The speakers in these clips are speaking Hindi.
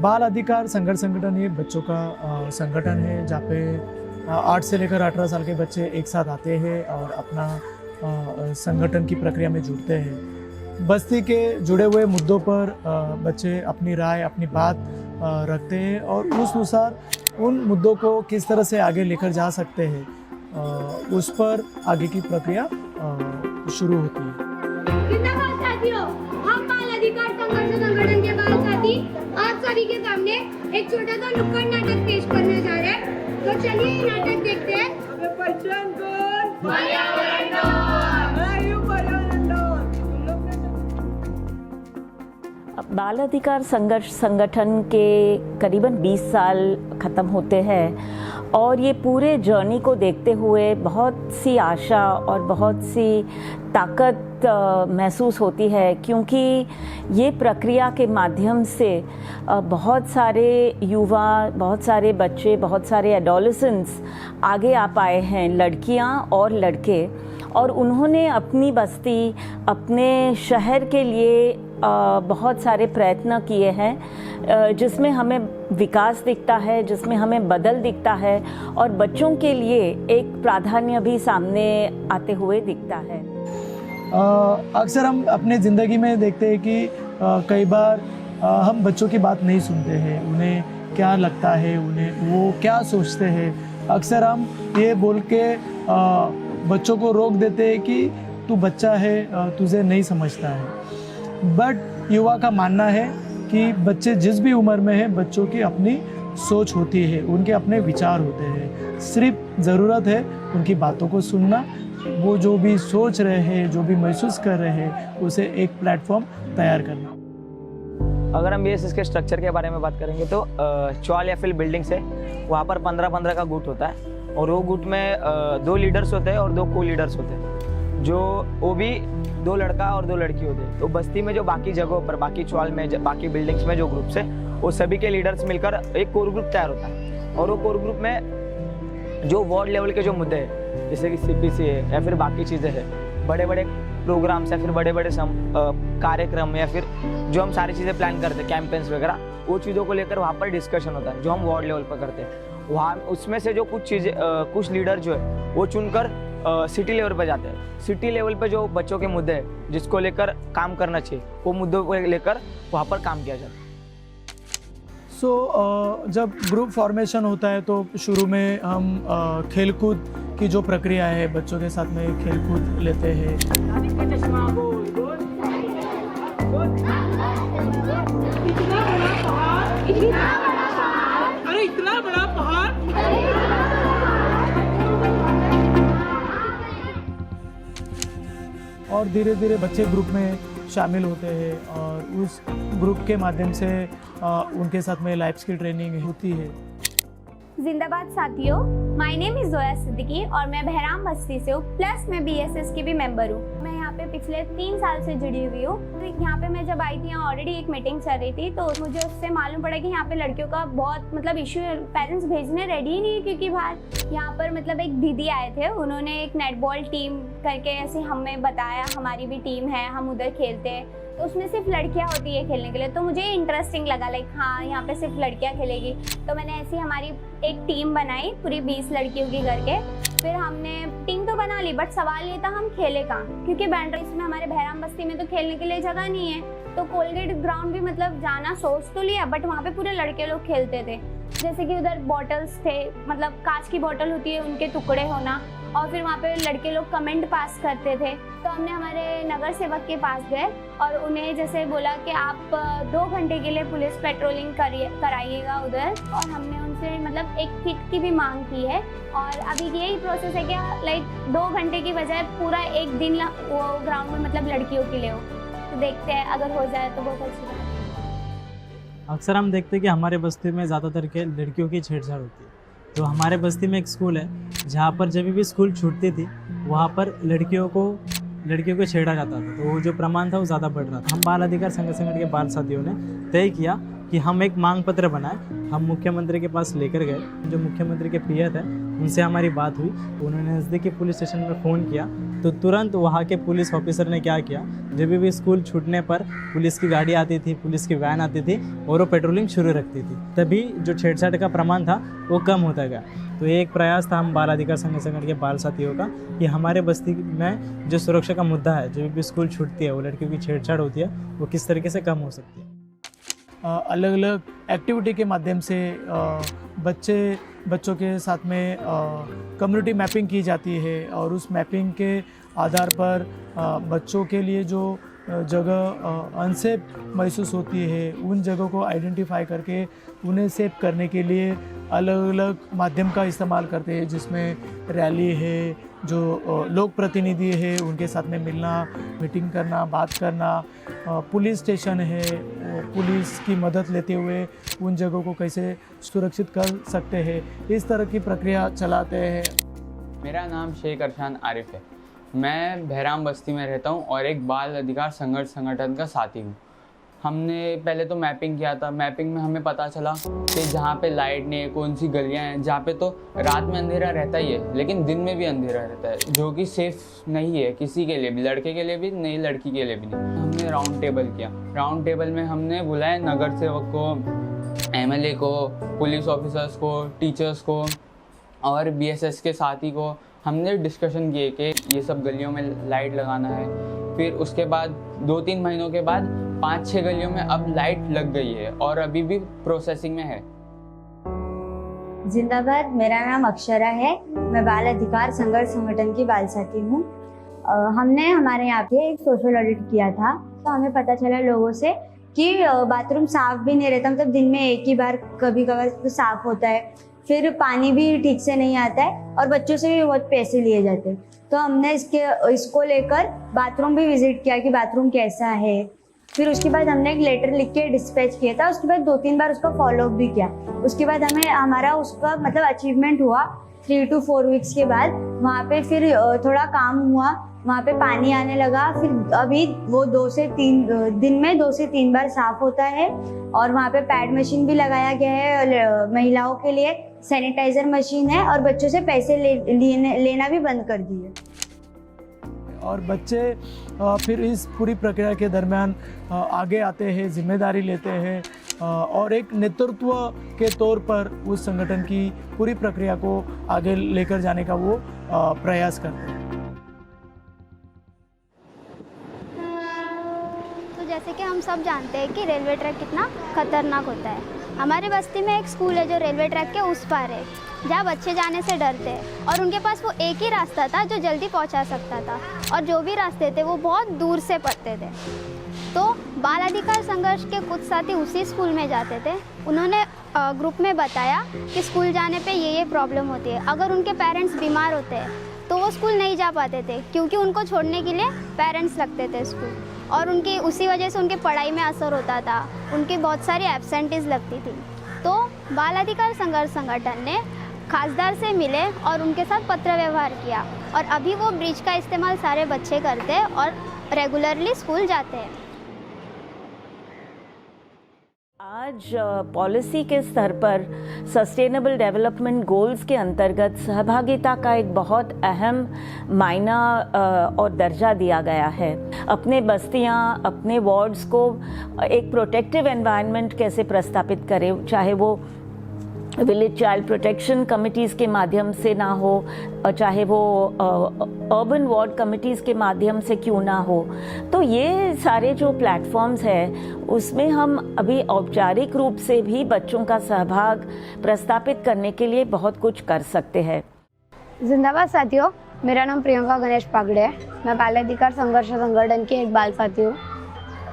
बाल अधिकार संघर्ष संगठन ये बच्चों का संगठन है जहाँ पे 8 से लेकर 18 साल के बच्चे एक साथ आते हैं और अपना संगठन की प्रक्रिया में जुड़ते हैं। बस्ती के जुड़े हुए मुद्दों पर बच्चे अपनी राय अपनी बात रखते हैं और उस अनुसार उन मुद्दों को किस तरह से आगे लेकर जा सकते हैं उस पर आगे की प्रक्रिया शुरू होती है। जिंदाबाद साथियों, हम बाल अधिकार संघर्ष संगठन के बाल साथी आप सभी के सामने एक छोटा सा नुक्कड़ नाटक पेश करने जा रहे हैं। तो चलिए ये नाटक देखते हैं। पर्यावरण कौन? पर्यावरण बाल अधिकार संघर्ष संगठन के करीबन 20 साल ख़त्म होते हैं और ये पूरे जर्नी को देखते हुए बहुत सी आशा और बहुत सी ताकत महसूस होती है, क्योंकि ये प्रक्रिया के माध्यम से बहुत सारे युवा, बहुत सारे बच्चे, बहुत सारे एडोलेसेंट्स आगे आ पाए हैं, लड़कियां और लड़के, और उन्होंने अपनी बस्ती, अपने शहर के लिए बहुत सारे प्रयत्न किए हैं जिसमें हमें विकास दिखता है, जिसमें हमें बदल दिखता है और बच्चों के लिए एक प्राधान्य भी सामने आते हुए दिखता है। अक्सर हम अपने ज़िंदगी में देखते हैं कि कई बार हम बच्चों की बात नहीं सुनते हैं, उन्हें क्या लगता है, उन्हें वो क्या सोचते हैं। अक्सर हम ये बोल के बच्चों को रोक देते हैं कि तू बच्चा है, तुझे नहीं समझता है। बट युवा का मानना है कि बच्चे जिस भी उम्र में हैं, बच्चों की अपनी सोच होती है, उनके अपने विचार होते हैं। सिर्फ ज़रूरत है उनकी बातों को सुनना, वो जो भी सोच रहे हैं, जो भी महसूस कर रहे हैं, उसे एक प्लेटफॉर्म तैयार करना। अगर हम बीएसएस के स्ट्रक्चर के बारे में बात करेंगे तो चॉल या फिर बिल्डिंग्स है, वहाँ पर 15-15 का गुट होता है और वो गुट में 2 लीडर्स होते हैं और 2 को लीडर्स होते हैं, जो वो भी 2 लड़का और 2 लड़की होते हैं। तो बस्ती में जो बाकी जगहों पर, बाकी चॉल में, बाकी बिल्डिंग्स में जो ग्रुप्स है, वो सभी के लीडर्स मिलकर एक कोर ग्रुप तैयार होता है और वो कोर ग्रुप में जो वार्ड लेवल के जो मुद्दे हैं, जैसे कि सीपीसी है या फिर बाकी चीज़ें हैं, बड़े बड़े प्रोग्राम्स या फिर बड़े बड़े कार्यक्रम या फिर जो हम सारी चीज़ें प्लान करते हैं, कैंपेन्स वगैरह, वो चीज़ों को लेकर वहाँ पर डिस्कशन होता है जो हम वार्ड लेवल पर करते हैं। वहाँ उसमें से जो कुछ चीज़ें, कुछ लीडर जो है वो चुनकर सिटी लेवल पर जाते हैं। सिटी लेवल पे जो बच्चों के मुद्दे हैं जिसको लेकर काम करना चाहिए, वो मुद्दों को लेकर वहाँ पर काम किया जाता है। जब ग्रुप फॉर्मेशन होता है तो शुरू में हम खेलकूद की जो प्रक्रिया है, बच्चों के साथ में खेलकूद लेते हैं। अरे इतना बड़ा पहाड़। और धीरे धीरे बच्चे ग्रुप में शामिल होते हैं और उस ग्रुप के माध्यम से उनके साथ में लाइफ स्किल ट्रेनिंग होती है। जिंदाबाद साथियों, my name is Zoya Siddiqui और मैं बहराम बस्ती से हूँ, प्लस मैं बीएसएस की भी मेंबर हूँ। मैं यहाँ पे पिछले 3 साल से जुड़ी हुई हूँ। तो यहाँ पे मैं जब आई थी, यहाँ ऑलरेडी एक मीटिंग चल रही थी, तो मुझे उससे मालूम पड़ा कि यहाँ पे लड़कियों का बहुत मतलब इशू है, पेरेंट्स भेजने रेडी ही नहीं है, क्योंकि बाहर यहाँ पर मतलब एक दीदी आए थे, उन्होंने एक नेटबॉल टीम करके ऐसे हमें बताया, हमारी भी टीम है, हम उधर खेलते हैं, तो उसमें सिर्फ लड़कियां होती है खेलने के लिए। तो मुझे इंटरेस्टिंग लगा, लाइक हाँ यहाँ पे सिर्फ लड़कियां खेलेगी। तो मैंने ऐसी हमारी एक टीम बनाई पूरी 20 लड़कियों की करके। फिर हमने टीम तो बना ली, बट सवाल ये था हम खेले कहाँ, क्योंकि बैंड रेस में हमारे बहराम बस्ती में तो खेलने के लिए जगह नहीं है। तो कोलगेट ग्राउंड भी मतलब जाना सोच तो लिया, बट वहाँ पे पूरे लड़के लोग खेलते थे। जैसे कि उधर बॉटल्स थे, मतलब कांच की बॉटल होती है, उनके टुकड़े होना, और फिर वहाँ पे लड़के लोग कमेंट पास करते थे। तो हमने हमारे नगर सेवक के पास गए और उन्हें जैसे बोला कि आप 2 घंटे के लिए पुलिस पेट्रोलिंग कराइएगा उधर, और हमने उनसे मतलब एक किट की भी मांग की है। और अभी यही प्रोसेस है कि लाइक 2 घंटे की बजाय पूरा एक दिन वो ग्राउंड में मतलब लड़कियों के लिए हो। तो देखते हैं, अगर हो जाए तो बहुत अच्छी बात है। अक्सर हम देखते हैं कि हमारे बस्ती में ज़्यादातर के लड़कियों की छेड़छाड़ होती है। तो हमारे बस्ती में एक स्कूल है जहाँ पर जब भी स्कूल छूटती थी, वहाँ पर लड़कियों को छेड़ा जाता था, तो वो जो प्रमाण था वो ज़्यादा बढ़ रहा था। हम बाल अधिकार संगठन के बाल साथियों ने तय किया कि हम एक मांग पत्र बनाए, हम मुख्यमंत्री के पास लेकर गए। जो मुख्यमंत्री के पीए थे उनसे हमारी बात हुई, उन्होंने नज़दीकी पुलिस स्टेशन में फ़ोन किया तो तुरंत वहाँ के पुलिस ऑफिसर ने क्या किया, जब भी स्कूल छूटने पर पुलिस की गाड़ी आती थी, पुलिस की वैन आती थी और वो पेट्रोलिंग शुरू रखती थी, तभी जो छेड़छाड़ का प्रमाण था वो कम होता गया। तो ये एक प्रयास था हम बाल अधिकार संगठन के बाल साथियों का कि हमारे बस्ती में जो सुरक्षा का मुद्दा है, जो भी स्कूल छूटती है, वो लड़कियों की छेड़छाड़ होती है, वो किस तरीके से कम हो सकती है। अलग अलग एक्टिविटी के माध्यम से बच्चों के साथ में कम्युनिटी मैपिंग की जाती है और उस मैपिंग के आधार पर बच्चों के लिए जो जगह अनसेफ महसूस होती है उन जगहों को आइडेंटिफाई करके उन्हें सेफ करने के लिए अलग अलग माध्यम का इस्तेमाल करते हैं, जिसमें रैली है, जो लोक प्रतिनिधि है उनके साथ में मिलना, मीटिंग करना, बात करना, पुलिस स्टेशन है, पुलिस की मदद लेते हुए उन जगहों को कैसे सुरक्षित कर सकते हैं, इस तरह की प्रक्रिया चलाते हैं। मेरा नाम शेख अरशान आरिफ है। मैं बहराम बस्ती में रहता हूँ और एक बाल अधिकार संघर्ष संगठन का साथी हूँ। हमने पहले तो मैपिंग किया था। मैपिंग में हमें पता चला कि जहाँ पे लाइट नहीं है, कौन सी गलियाँ हैं जहाँ पे तो रात में अंधेरा रहता ही है लेकिन दिन में भी अंधेरा रहता है, जो कि सेफ़ नहीं है किसी के लिए भी, लड़के के लिए भी नहीं, लड़की के लिए भी नहीं। हमने राउंड टेबल किया। राउंड टेबल में हमने बुलाया नगर सेवक को, MLA को, पुलिस ऑफिसर्स को, टीचर्स को और BSS के साथी को। हमने डिस्कशन किए कि ये सब गलियों में लाइट लगाना है। फिर उसके बाद 2-3 महीनों के बाद 5-6 गलियों में अब लाइट लग गई है और अभी भी प्रोसेसिंग में है। जिंदाबाद। मेरा नाम अक्षरा है। मैं बाल अधिकार संघर्ष संगठन की बाल साथी हूँ। हमने हमारे यहाँ पे एक सोशल ऑडिट किया था, तो हमें पता चला लोगों से कि बाथरूम साफ भी नहीं रहता, मतलब दिन में एक ही बार कभी कभार तो साफ होता है, फिर पानी भी ठीक से नहीं आता है और बच्चों से भी बहुत पैसे लिए जाते हैं। तो हमने इसको लेकर बाथरूम भी विजिट किया कि बाथरूम कैसा है। फिर उसके बाद हमने एक लेटर लिख के डिस्पैच किया था। उसके बाद 2-3 बार उसका फॉलोअप भी किया। उसके बाद हमारा उसका मतलब अचीवमेंट हुआ। 3 to 4 वीक्स के बाद वहाँ पे फिर थोड़ा काम हुआ, वहाँ पे पानी आने लगा। फिर अभी वो 2 से 3 दिन में 2 से 3 बार साफ होता है और वहाँ पे पैड मशीन भी लगाया गया है। महिलाओं के लिए सैनिटाइजर मशीन है और बच्चों से पैसे लेना भी बंद कर दिए। और बच्चे फिर इस पूरी प्रक्रिया के दरमियान आगे आते हैं, जिम्मेदारी लेते हैं और एक नेतृत्व के तौर पर उस संगठन की पूरी प्रक्रिया को आगे लेकर जाने का वो प्रयास करते हैं। तो जैसे कि हम सब जानते हैं कि रेलवे ट्रैक कितना खतरनाक होता है। हमारे बस्ती में एक स्कूल है जो रेलवे ट्रैक के उस पार है, जहाँ बच्चे जाने से डरते हैं और उनके पास वो एक ही रास्ता था जो जल्दी पहुँचा सकता था, और जो भी रास्ते थे वो बहुत दूर से पड़ते थे। तो बाल अधिकार संघर्ष के कुछ साथी उसी स्कूल में जाते थे। उन्होंने ग्रुप में बताया कि स्कूल जाने पे ये प्रॉब्लम होती है। अगर उनके पेरेंट्स बीमार होते हैं तो वो स्कूल नहीं जा पाते थे, क्योंकि उनको छोड़ने के लिए पेरेंट्स लगते थे स्कूल, और उनकी उसी वजह से उनकी पढ़ाई में असर होता था, उनकी बहुत सारी एब्सेंटीज लगती थी। तो बाल अधिकार संघर्ष संगठन ने खासदार से मिले और उनके साथ पत्र व्यवहार किया, और अभी वो ब्रिज का इस्तेमाल सारे बच्चे करते हैं और रेगुलरली स्कूल जाते हैं। आज पॉलिसी के स्तर पर सस्टेनेबल डेवलपमेंट गोल्स के अंतर्गत सहभागिता का एक बहुत अहम मायना और दर्जा दिया गया है। अपने बस्तियां, अपने वार्ड्स को एक प्रोटेक्टिव एनवायरनमेंट कैसे प्रस्तापित करें, चाहे वो विलेज चाइल्ड प्रोटेक्शन कमिटीज़ के माध्यम से ना हो, चाहे वो अर्बन वार्ड कमिटीज़ के माध्यम से क्यों ना हो। तो ये सारे जो प्लेटफॉर्म्स हैं उसमें हम अभी औपचारिक रूप से भी बच्चों का सहभाग प्रस्तापित करने के लिए बहुत कुछ कर सकते हैं। जिंदाबाद साथियों, मेरा नाम प्रियंका गणेश पागड़े है। मैं बाल अधिकार संघर्ष संगठन की एक बाल साथी हूँ।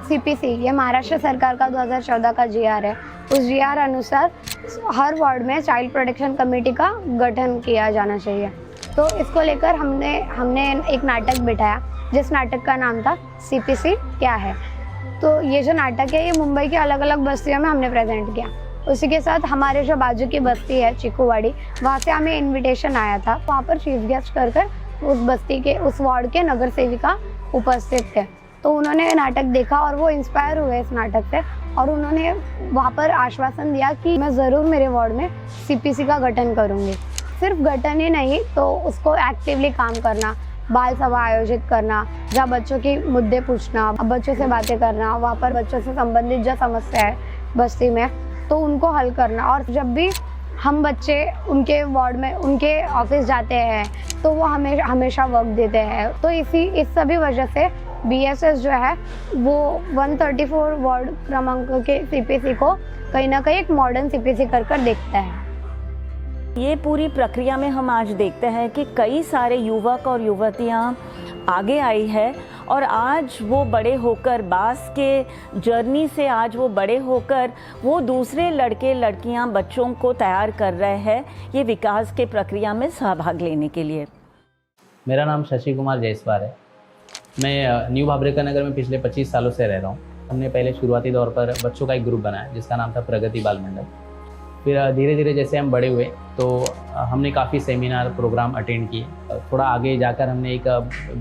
CPC ये महाराष्ट्र सरकार का 2014 का GR है। उस GR अनुसार हर वार्ड में चाइल्ड प्रोटेक्शन कमेटी का गठन किया जाना चाहिए। तो इसको लेकर हमने एक नाटक बिठाया, जिस नाटक का नाम था CPC क्या है। तो ये जो नाटक है ये मुंबई के अलग अलग बस्तियों में हमने प्रेजेंट किया। उसी के साथ हमारे जो बाजू की बस्ती है चिकूवाड़ी, वहाँ से हमें इन्विटेशन आया था। वहाँ पर चीफ गेस्ट कर उस बस्ती के, उस वार्ड के नगर सेविका उपस्थित थे। तो उन्होंने नाटक देखा और वो इंस्पायर हुए इस नाटक से, और उन्होंने वहाँ पर आश्वासन दिया कि मैं ज़रूर मेरे वार्ड में CPC का गठन करूँगी। सिर्फ गठन ही नहीं तो उसको एक्टिवली काम करना, बाल सभा आयोजित करना, जहाँ बच्चों के मुद्दे पूछना, बच्चों से बातें करना, वहाँ पर बच्चों से संबंधित जो समस्या है बस्ती में तो उनको हल करना। और जब भी हम बच्चे उनके वार्ड में उनके ऑफिस जाते हैं तो वो हमेशा वर्क देते हैं। तो इस सभी वजह से BSS जो है वो 134 वार्ड क्रमांक के CPC को कहीं ना कहीं एक मॉडर्न CPC कर देखता है। ये पूरी प्रक्रिया में हम आज देखते हैं कि कई सारे युवक और युवतियां आगे आई है और आज वो बड़े होकर बास के जर्नी से आज वो बड़े होकर वो दूसरे लड़के लड़कियां बच्चों को तैयार कर रहे हैं ये विकास के प्रक्रिया में सहभाग लेने के लिए। मेरा नाम शशि कुमार जायसवाल है। मैं न्यू भाबरेकर नगर में पिछले 25 सालों से रह रहा हूँ। हमने पहले शुरुआती दौर पर बच्चों का एक ग्रुप बनाया जिसका नाम था प्रगति बाल मंडल। फिर धीरे धीरे जैसे हम बड़े हुए तो हमने काफ़ी सेमिनार प्रोग्राम अटेंड किए। थोड़ा आगे जाकर हमने एक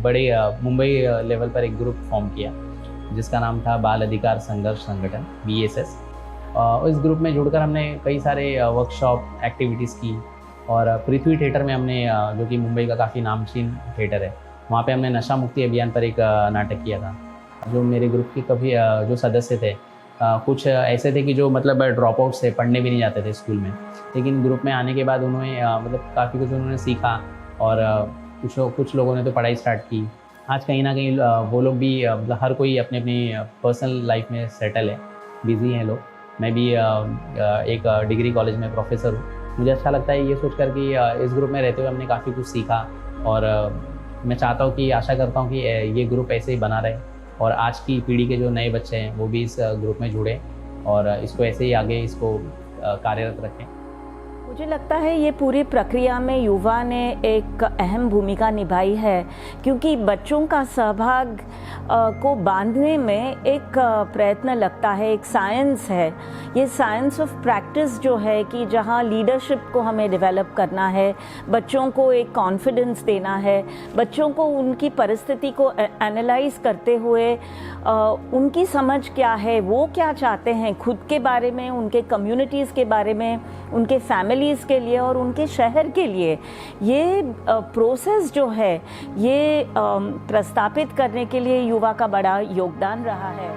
बड़े मुंबई लेवल पर एक ग्रुप फॉर्म किया जिसका नाम था बाल अधिकार संघर्ष संगठन BSS। इस ग्रुप में जुड़कर हमने कई सारे वर्कशॉप एक्टिविटीज़ की और पृथ्वी थिएटर में हमने जो कि मुंबई का काफ़ी नामचीन थिएटर है वहाँ पे हमने नशा मुक्ति अभियान पर एक नाटक किया था। जो मेरे ग्रुप के कभी जो सदस्य थे कुछ ऐसे थे कि जो मतलब ड्रॉप आउट से पढ़ने भी नहीं जाते थे स्कूल में, लेकिन ग्रुप में आने के बाद उन्होंने मतलब काफ़ी कुछ उन्होंने सीखा और कुछ लोगों ने तो पढ़ाई स्टार्ट की। आज कहीं ना कहीं वो लोग भी मतलब हर कोई अपने अपनी पर्सनल लाइफ में सेटल है, बिज़ी हैं लोग। मैं भी एक डिग्री कॉलेज में प्रोफेसर हूँ। मुझे अच्छा लगता है ये सोच कर कि इस ग्रुप में रहते हुए हमने काफ़ी कुछ सीखा और मैं चाहता हूँ कि आशा करता हूँ कि ये ग्रुप ऐसे ही बना रहे और आज की पीढ़ी के जो नए बच्चे हैं वो भी इस ग्रुप में जुड़े और इसको ऐसे ही आगे इसको कार्यरत रखें। मुझे लगता है ये पूरी प्रक्रिया में युवा ने एक अहम भूमिका निभाई है क्योंकि बच्चों का सहभाग को बांधने में एक प्रयत्न लगता है, एक साइंस है। ये साइंस ऑफ प्रैक्टिस जो है कि जहाँ लीडरशिप को हमें डेवलप करना है, बच्चों को एक कॉन्फिडेंस देना है, बच्चों को उनकी परिस्थिति को एनालाइज करते हुए उनकी समझ क्या है, वो क्या चाहते हैं खुद के बारे में, उनके कम्युनिटीज़ के बारे में, उनके फैमिलीज़ के लिए और उनके शहर के लिए। ये प्रोसेस जो है ये प्रस्तापित करने के लिए युवा का बड़ा योगदान रहा है।